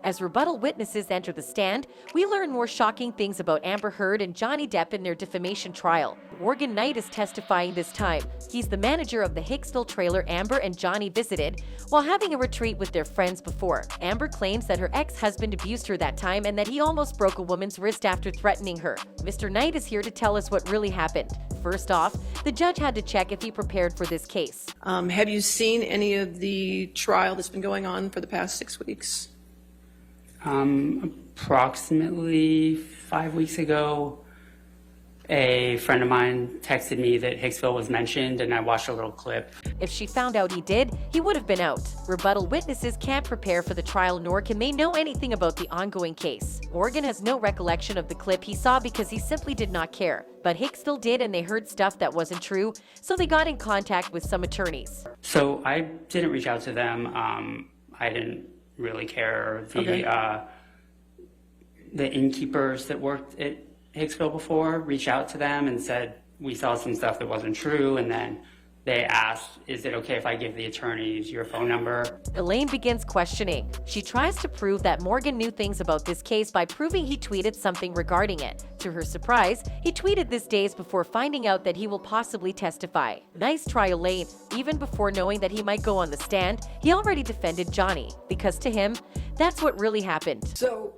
As rebuttal witnesses enter the stand, we learn more shocking things about Amber Heard and Johnny Depp in their defamation trial. Morgan Knight is testifying this time. He's the manager of the Hicksville trailer Amber and Johnny visited while having a retreat with their friends before. Amber claims that her ex-husband abused her that time and that he almost broke a woman's wrist after threatening her. Mr. Knight is here to tell us what really happened. First off, the judge had to check if he prepared for this case. Have you seen any of the trial that's been going on for the past 6 weeks? Approximately 5 weeks ago, a friend of mine texted me that Hicksville was mentioned, and I watched a little clip. If she found out he did, he would have been out. Rebuttal witnesses can't prepare for the trial, nor can they know anything about the ongoing case. Morgan has no recollection of the clip he saw because he simply did not care. But Hicksville did, and they heard stuff that wasn't true, so they got in contact with some attorneys. So I didn't reach out to them. I didn't really care. The innkeepers that worked at Hicksville before reached out to them and said, we saw some stuff that wasn't true, and then they asked, is it okay if I give the attorneys your phone number? Elaine begins questioning. She tries to prove that Morgan knew things about this case by proving he tweeted something regarding it. To her surprise, he tweeted this days before finding out that he will possibly testify. Nice try, Elaine. Even before knowing that he might go on the stand, he already defended Johnny, because to him, that's what really happened. So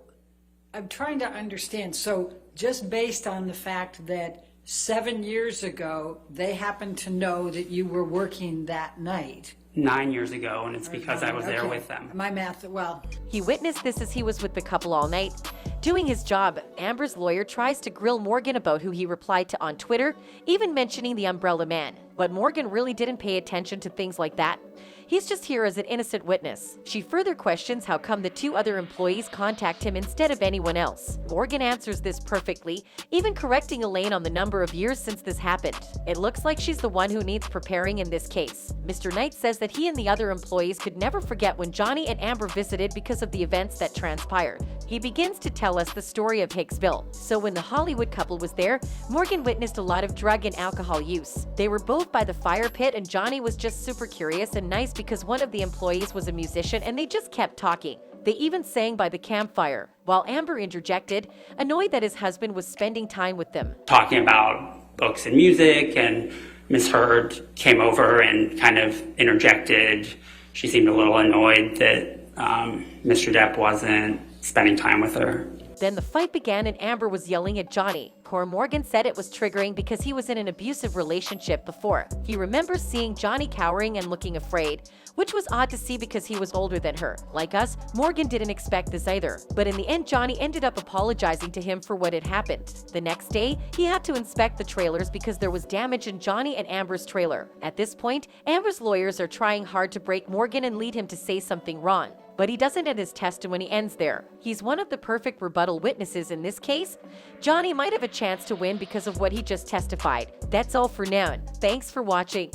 I'm trying to understand. So just based on the fact that 7 years ago, they happened to know that you were working that night. 9 years ago, and it's because I was there with them. My math, well. He witnessed this as he was with the couple all night. Doing his job, Amber's lawyer tries to grill Morgan about who he replied to on Twitter, even mentioning the Umbrella Man. But Morgan really didn't pay attention to things like that. He's just here as an innocent witness. She further questions how come the two other employees contact him instead of anyone else. Morgan answers this perfectly, even correcting Elaine on the number of years since this happened. It looks like she's the one who needs preparing in this case. Mr. Knight says that he and the other employees could never forget when Johnny and Amber visited because of the events that transpired. He begins to tell us the story of Hicksville. So when the Hollywood couple was there, Morgan witnessed a lot of drug and alcohol use. They were both by the fire pit, and Johnny was just super curious and nice because one of the employees was a musician and they just kept talking. They even sang by the campfire, while Amber interjected, annoyed that his husband was spending time with them. Talking about books and music, and Miss Heard came over and kind of interjected. She seemed a little annoyed that Mr. Depp wasn't spending time with her. Then the fight began and Amber was yelling at Johnny. Morgan said it was triggering because he was in an abusive relationship before. He remembers seeing Johnny cowering and looking afraid, which was odd to see because he was older than her. Like us, Morgan didn't expect this either. But in the end, Johnny ended up apologizing to him for what had happened. The next day, he had to inspect the trailers because there was damage in Johnny and Amber's trailer. At this point, Amber's lawyers are trying hard to break Morgan and lead him to say something wrong. But he doesn't, and his testimony ends there. He's one of the perfect rebuttal witnesses in this case. Johnny might have a chance to win because of what he just testified. That's all for now. Thanks for watching.